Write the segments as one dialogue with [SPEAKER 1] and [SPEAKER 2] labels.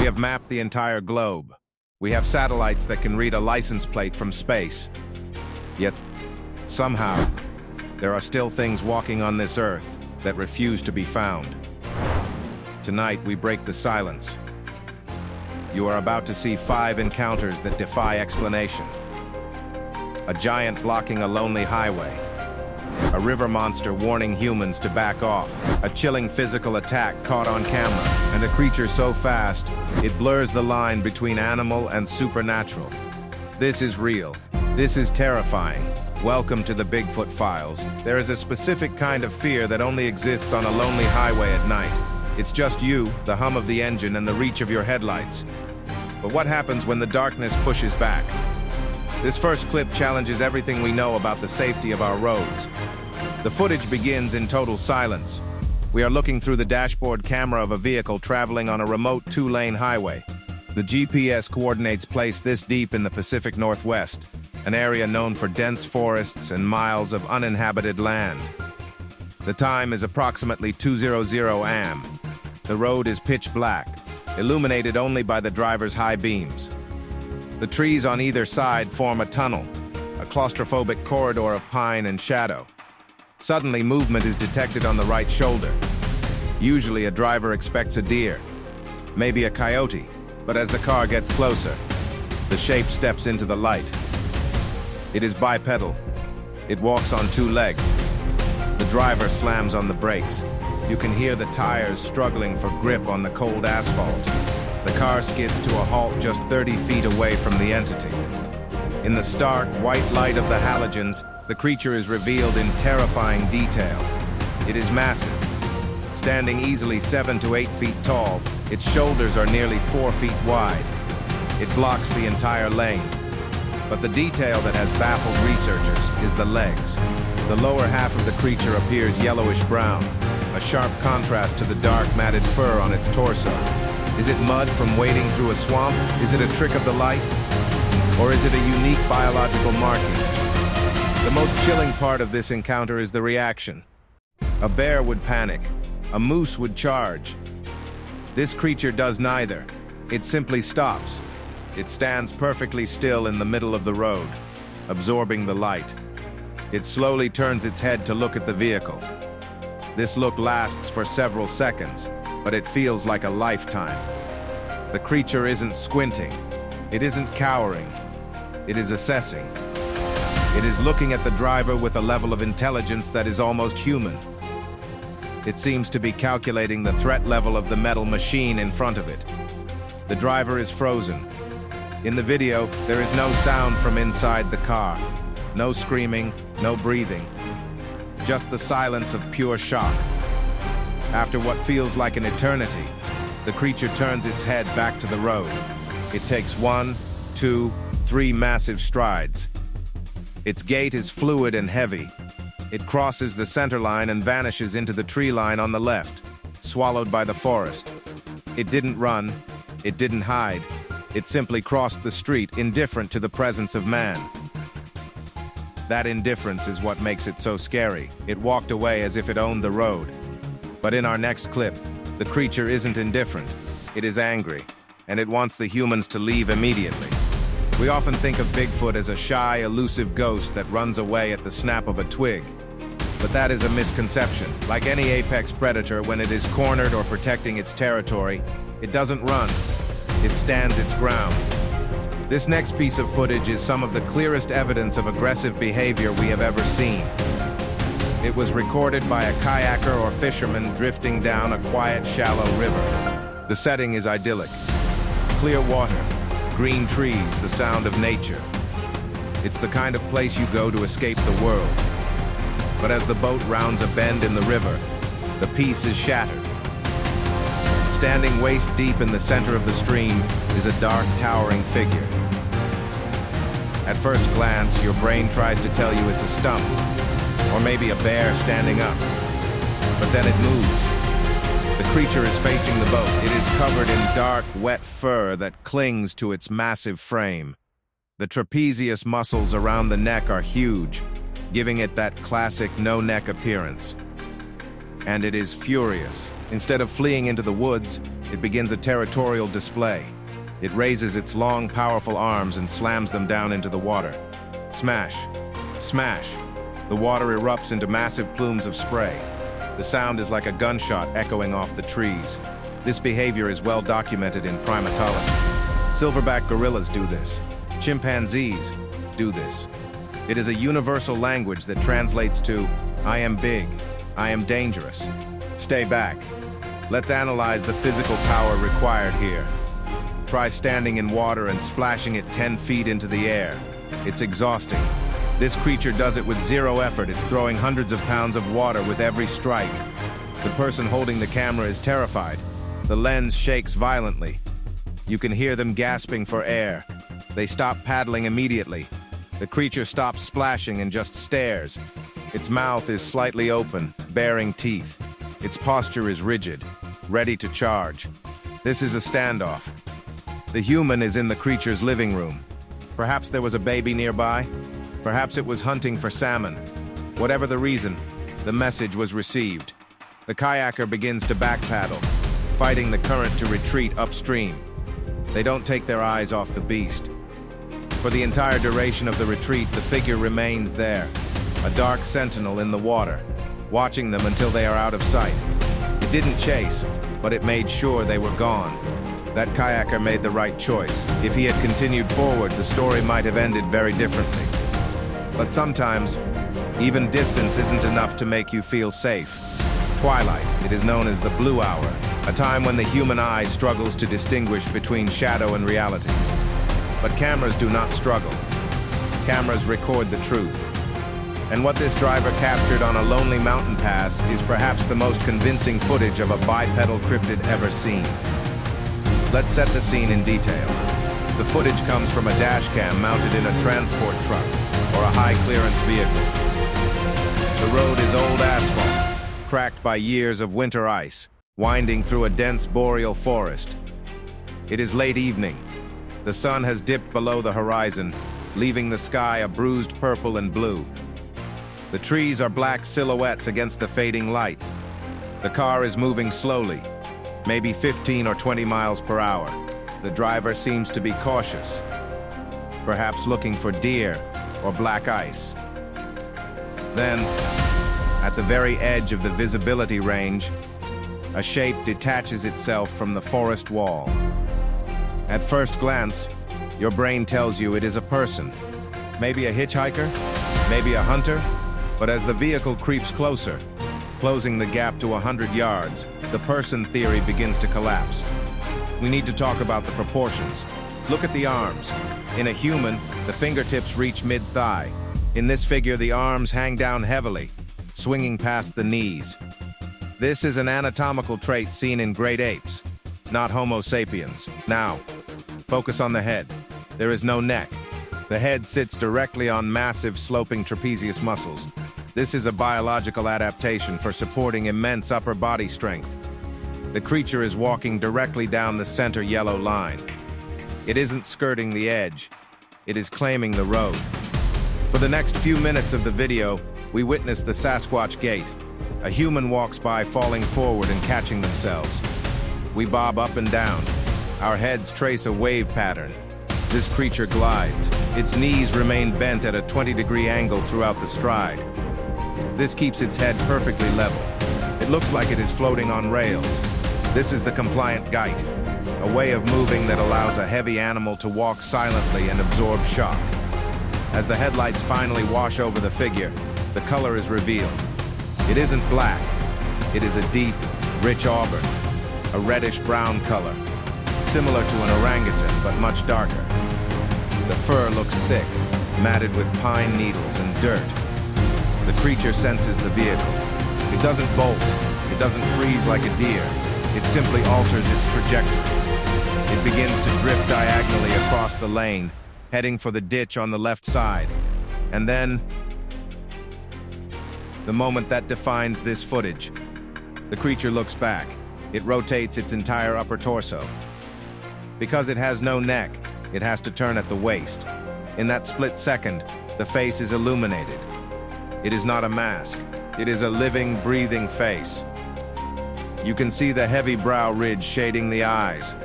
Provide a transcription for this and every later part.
[SPEAKER 1] have mapped the entire globe. We have satellites that can read a license plate from space. Yet, somehow, there are still things walking on this Earth that refuse to be found. Tonight, we break the silence. You are about to see 5 encounters that defy explanation. A giant blocking a lonely highway. A river monster warning humans to back off. A chilling physical attack caught on camera. And a creature so fast, it blurs the line between animal and supernatural. This is real. This is terrifying. Welcome to the Bigfoot Files. There is a specific kind of fear that only exists on a lonely highway at night. It's just you, the hum of the engine, and the reach of your headlights. But what happens when the darkness pushes back? This first clip challenges everything we know about the safety of our roads. The footage begins in total silence. We are looking through the dashboard camera of a vehicle traveling on a remote 2-lane highway. The GPS coordinates place this deep in the Pacific Northwest, an area known for dense forests and miles of uninhabited land. The time is approximately 2:00 am. The road is pitch black, illuminated only by the driver's high beams. The trees on either side form a tunnel, a claustrophobic corridor of pine and shadow. Suddenly, movement is detected on the right shoulder. Usually, a driver expects a deer, maybe a coyote, but as the car gets closer, the shape steps into the light. It is bipedal. It walks on 2 legs. The driver slams on the brakes. You can hear the tires struggling for grip on the cold asphalt. The car skids to a halt just 30 feet away from the entity. In the stark, white light of the halogens, the creature is revealed in terrifying detail. It is massive. Standing easily 7 to 8 feet tall, its shoulders are nearly 4 feet wide. It blocks the entire lane. But the detail that has baffled researchers is the legs. The lower half of the creature appears yellowish-brown, a sharp contrast to the dark, matted fur on its torso. Is it mud from wading through a swamp? Is it a trick of the light? Or is it a unique biological marking? The most chilling part of this encounter is the reaction. A bear would panic. A moose would charge. This creature does neither. It simply stops. It stands perfectly still in the middle of the road, absorbing the light. It slowly turns its head to look at the vehicle. This look lasts for several seconds, but it feels like a lifetime. The creature isn't squinting. It isn't cowering. It is assessing. It is looking at the driver with a level of intelligence that is almost human. It seems to be calculating the threat level of the metal machine in front of it. The driver is frozen. In the video, there is no sound from inside the car. No screaming, no breathing. Just the silence of pure shock. After what feels like an eternity, the creature turns its head back to the road. It takes 1, 2, 3 massive strides. Its gait is fluid and heavy. It crosses the center line and vanishes into the tree line on the left, swallowed by the forest. It didn't run. It didn't hide. It simply crossed the street, indifferent to the presence of man. That indifference is what makes it so scary. It walked away as if it owned the road. But in our next clip, the creature isn't indifferent. It is angry, and it wants the humans to leave immediately. We often think of Bigfoot as a shy, elusive ghost that runs away at the snap of a twig. But that is a misconception. Like any apex predator, when it is cornered or protecting its territory, it doesn't run. It stands its ground. This next piece of footage is some of the clearest evidence of aggressive behavior we have ever seen. It was recorded by a kayaker or fisherman drifting down a quiet, shallow river. The setting is idyllic. Clear water, green trees, the sound of nature. It's the kind of place you go to escape the world. But as the boat rounds a bend in the river, the peace is shattered. Standing waist deep in the center of the stream is a dark, towering figure. At first glance, your brain tries to tell you it's a stump, or maybe a bear standing up. But then it moves. The creature is facing the boat. It is covered in dark, wet fur that clings to its massive frame. The trapezius muscles around the neck are huge, giving it that classic no-neck appearance. And it is furious. Instead of fleeing into the woods, it begins a territorial display. It raises its long, powerful arms and slams them down into the water. Smash. Smash. The water erupts into massive plumes of spray. The sound is like a gunshot echoing off the trees. This behavior is well documented in primatology. Silverback gorillas do this. Chimpanzees do this. It is a universal language that translates to, "I am big, I am dangerous. Stay back." Let's analyze the physical power required here. Try standing in water and splashing it 10 feet into the air. It's exhausting. This creature does it with zero effort. It's throwing hundreds of pounds of water with every strike. The person holding the camera is terrified. The lens shakes violently. You can hear them gasping for air. They stop paddling immediately. The creature stops splashing and just stares. Its mouth is slightly open, baring teeth. Its posture is rigid, ready to charge. This is a standoff. The human is in the creature's living room. Perhaps there was a baby nearby. Perhaps it was hunting for salmon. Whatever the reason, the message was received. The kayaker begins to backpaddle, fighting the current to retreat upstream. They don't take their eyes off the beast. For the entire duration of the retreat, the figure remains there, a dark sentinel in the water, watching them until they are out of sight. It didn't chase, but it made sure they were gone. That kayaker made the right choice. If he had continued forward, the story might have ended very differently. But sometimes, even distance isn't enough to make you feel safe. Twilight, it is known as the blue hour, a time when the human eye struggles to distinguish between shadow and reality. But cameras do not struggle. Cameras record the truth. And what this driver captured on a lonely mountain pass is perhaps the most convincing footage of a bipedal cryptid ever seen. Let's set the scene in detail. The footage comes from a dash cam mounted in a transport truck or a high-clearance vehicle. The road is old asphalt, cracked by years of winter ice, winding through a dense boreal forest. It is late evening. The sun has dipped below the horizon, leaving the sky a bruised purple and blue. The trees are black silhouettes against the fading light. The car is moving slowly, maybe 15 or 20 miles per hour. The driver seems to be cautious, perhaps looking for deer or black ice. Then, at the very edge of the visibility range, a shape detaches itself from the forest wall. At first glance, your brain tells you it is a person. Maybe a hitchhiker, maybe a hunter, but as the vehicle creeps closer, closing the gap to 100 yards, the person theory begins to collapse. We need to talk about the proportions. Look at the arms. In a human, the fingertips reach mid-thigh. In this figure, the arms hang down heavily, swinging past the knees. This is an anatomical trait seen in great apes, not Homo sapiens. Now, focus on the head. There is no neck. The head sits directly on massive sloping trapezius muscles. This is a biological adaptation for supporting immense upper body strength. The creature is walking directly down the center yellow line. It isn't skirting the edge. It is claiming the road. For the next few minutes of the video, we witness the Sasquatch gait. A human walks by, falling forward and catching themselves. We bob up and down. Our heads trace a wave pattern. This creature glides. Its knees remain bent at a 20-degree angle throughout the stride. This keeps its head perfectly level. It looks like it is floating on rails. This is the compliant gait, a way of moving that allows a heavy animal to walk silently and absorb shock. As the headlights finally wash over the figure, the color is revealed. It isn't black. It is a deep, rich auburn, a reddish-brown color, similar to an orangutan, but much darker. The fur looks thick, matted with pine needles and dirt. The creature senses the vehicle. It doesn't bolt. It doesn't freeze like a deer. It simply alters its trajectory. It begins to drift diagonally across the lane, heading for the ditch on the left side. And then, the moment that defines this footage, the creature looks back. It rotates its entire upper torso. Because it has no neck, it has to turn at the waist. In that split second, the face is illuminated. It is not a mask. It is a living, breathing face. You can see the heavy brow ridge shading the eyes.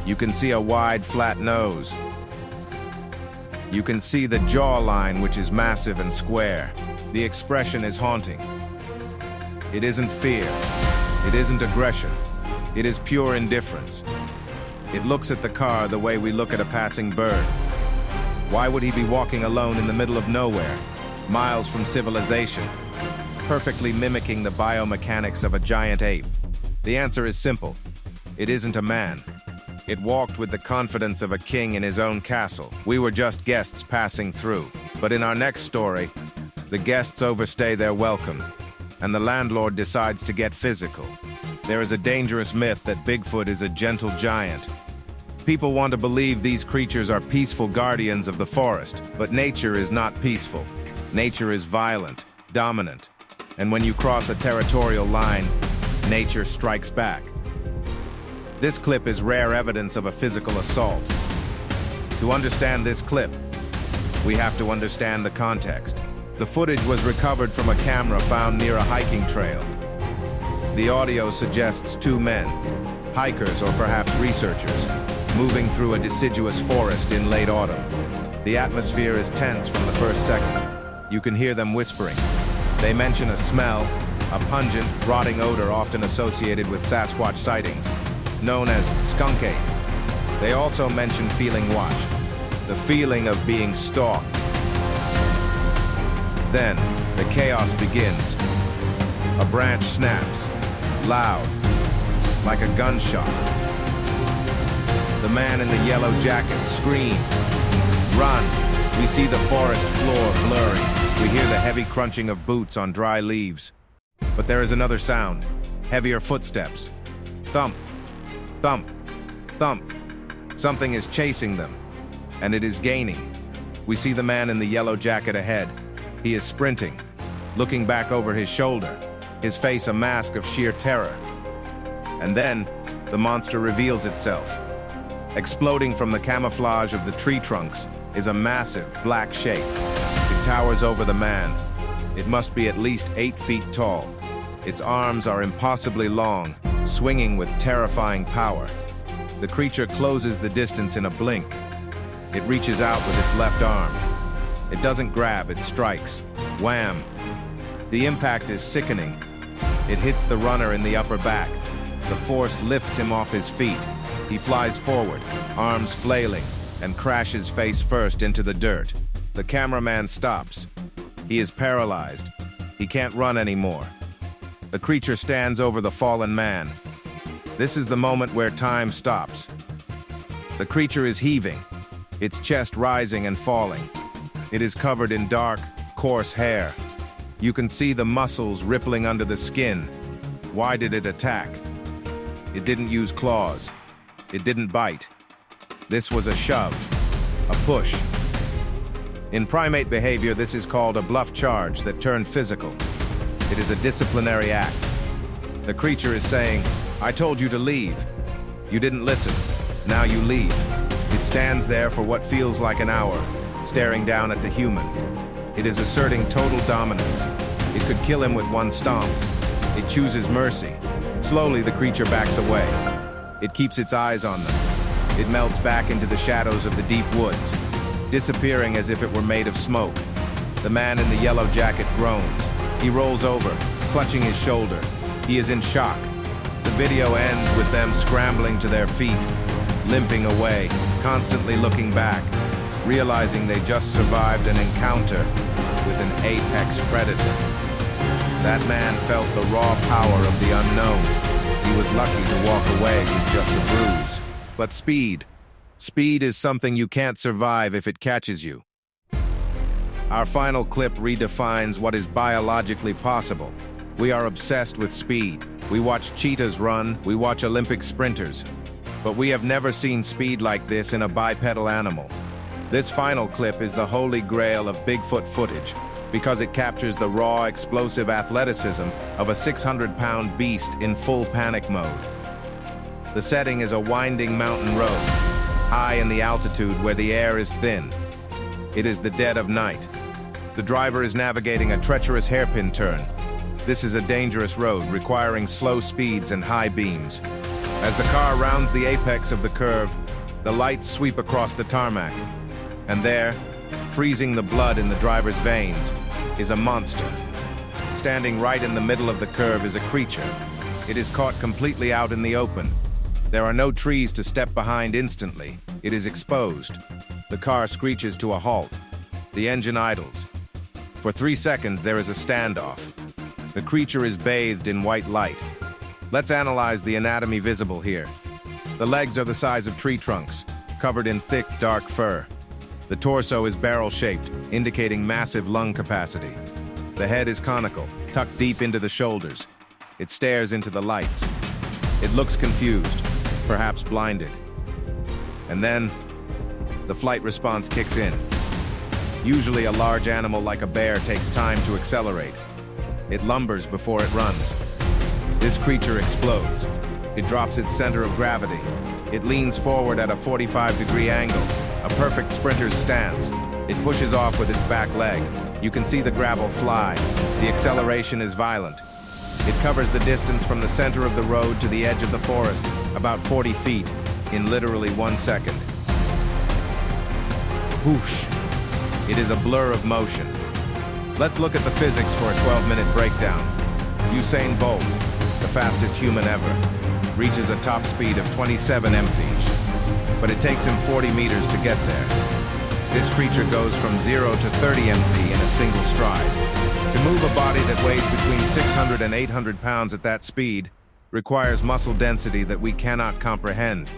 [SPEAKER 1] You can see a wide, flat nose. You can see the jawline, which is massive and square. The expression is haunting. It isn't fear. It isn't aggression. It is pure indifference. It looks at the car the way we look at a passing bird. Why would he be walking alone in the middle of nowhere, miles from civilization, perfectly mimicking the biomechanics of a giant ape? The answer is simple. It isn't a man. It walked with the confidence of a king in his own castle. We were just guests passing through. But in our next story, the guests overstay their welcome, and the landlord decides to get physical. There is a dangerous myth that Bigfoot is a gentle giant. People want to believe these creatures are peaceful guardians of the forest, but nature is not peaceful. Nature is violent, dominant, and when you cross a territorial line, nature strikes back. This clip is rare evidence of a physical assault. To understand this clip, we have to understand the context. The footage was recovered from a camera found near a hiking trail. The audio suggests two men, hikers or perhaps researchers, moving through a deciduous forest in late autumn. The atmosphere is tense from the first second. You can hear them whispering. They mention a smell, a pungent, rotting odor often associated with Sasquatch sightings, known as skunk ape. They also mention feeling watched, the feeling of being stalked. Then, the chaos begins. A branch snaps, loud, like a gunshot. The man in the yellow jacket screams. Run! We see the forest floor blurring. We hear the heavy crunching of boots on dry leaves. But there is another sound, heavier footsteps. Thump, thump, thump. Something is chasing them, and it is gaining. We see the man in the yellow jacket ahead. He is sprinting, looking back over his shoulder, his face a mask of sheer terror. And then, the monster reveals itself. Exploding from the camouflage of the tree trunks is a massive black shape. It towers over the man. It must be at least 8 feet tall. Its arms are impossibly long, swinging with terrifying power. The creature closes the distance in a blink. It reaches out with its left arm. It doesn't grab, it strikes. Wham! The impact is sickening. It hits the runner in the upper back. The force lifts him off his feet. He flies forward, arms flailing, and crashes face first into the dirt. The cameraman stops. He is paralyzed. He can't run anymore. The creature stands over the fallen man. This is the moment where time stops. The creature is heaving, its chest rising and falling. It is covered in dark, coarse hair. You can see the muscles rippling under the skin. Why did it attack? It didn't use claws. It didn't bite. This was a shove, a push. In primate behavior, this is called a bluff charge that turned physical. It is a disciplinary act. The creature is saying, I told you to leave. You didn't listen. Now you leave. It stands there for what feels like an hour, staring down at the human. It is asserting total dominance. It could kill him with one stomp. It chooses mercy. Slowly, the creature backs away. It keeps its eyes on them. It melts back into the shadows of the deep woods, disappearing as if it were made of smoke. The man in the yellow jacket groans. He rolls over, clutching his shoulder. He is in shock. The video ends with them scrambling to their feet, limping away, constantly looking back, realizing they just survived an encounter with an apex predator. That man felt the raw power of the unknown. He was lucky to walk away with just a bruise. But speed. Speed is something you can't survive if it catches you. Our final clip redefines what is biologically possible. We are obsessed with speed. We watch cheetahs run, we watch Olympic sprinters. But we have never seen speed like this in a bipedal animal. This final clip is the holy grail of Bigfoot footage, because it captures the raw, explosive athleticism of a 600-pound beast in full panic mode. The setting is a winding mountain road, high in the altitude where the air is thin. It is the dead of night. The driver is navigating a treacherous hairpin turn. This is a dangerous road requiring slow speeds and high beams. As the car rounds the apex of the curve, the lights sweep across the tarmac. And there, freezing the blood in the driver's veins, is a monster. Standing right in the middle of the curve is a creature. It is caught completely out in the open. There are no trees to step behind instantly. It is exposed. The car screeches to a halt. The engine idles. For 3 seconds, there is a standoff. The creature is bathed in white light. Let's analyze the anatomy visible here. The legs are the size of tree trunks, covered in thick, dark fur. The torso is barrel-shaped, indicating massive lung capacity. The head is conical, tucked deep into the shoulders. It stares into the lights. It looks confused, perhaps blinded. And then, the flight response kicks in. Usually a large animal like a bear takes time to accelerate. It lumbers before it runs. This creature explodes. It drops its center of gravity. It leans forward at a 45-degree angle, a perfect sprinter's stance. It pushes off with its back leg. You can see the gravel fly. The acceleration is violent. It covers the distance from the center of the road to the edge of the forest, about 40 feet, in literally 1 second. Whoosh! It is a blur of motion. Let's look at the physics for a 12-minute breakdown. Usain Bolt, the fastest human ever, reaches a top speed of 27 mph, but it takes him 40 meters to get there. This creature goes from 0 to 30 mph in a single stride. To move a body that weighs between 600 and 800 pounds at that speed requires muscle density that we cannot comprehend.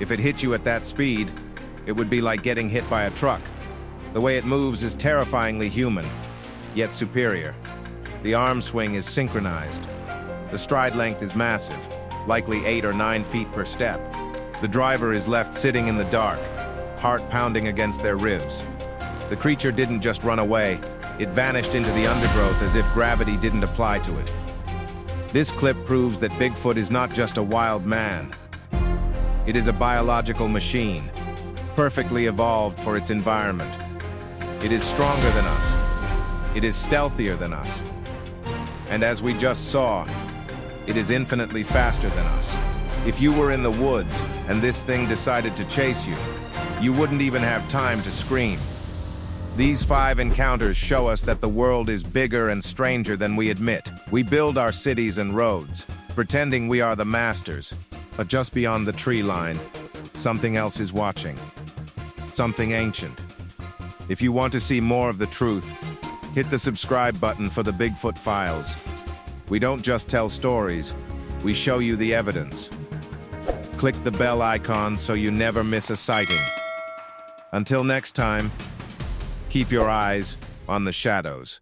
[SPEAKER 1] If it hit you at that speed, it would be like getting hit by a truck. The way it moves is terrifyingly human, yet superior. The arm swing is synchronized. The stride length is massive, likely 8 or 9 feet per step. The driver is left sitting in the dark, heart pounding against their ribs. The creature didn't just run away, it vanished into the undergrowth as if gravity didn't apply to it. This clip proves that Bigfoot is not just a wild man. It is a biological machine, perfectly evolved for its environment. It is stronger than us. It is stealthier than us. And as we just saw, it is infinitely faster than us. If you were in the woods and this thing decided to chase you, you wouldn't even have time to scream. These 5 encounters show us that the world is bigger and stranger than we admit. We build our cities and roads, pretending we are the masters. But just beyond the tree line, something else is watching. Something ancient. If you want to see more of the truth, hit the subscribe button for the Bigfoot Files. We don't just tell stories, we show you the evidence. Click the bell icon so you never miss a sighting. Until next time, keep your eyes on the shadows.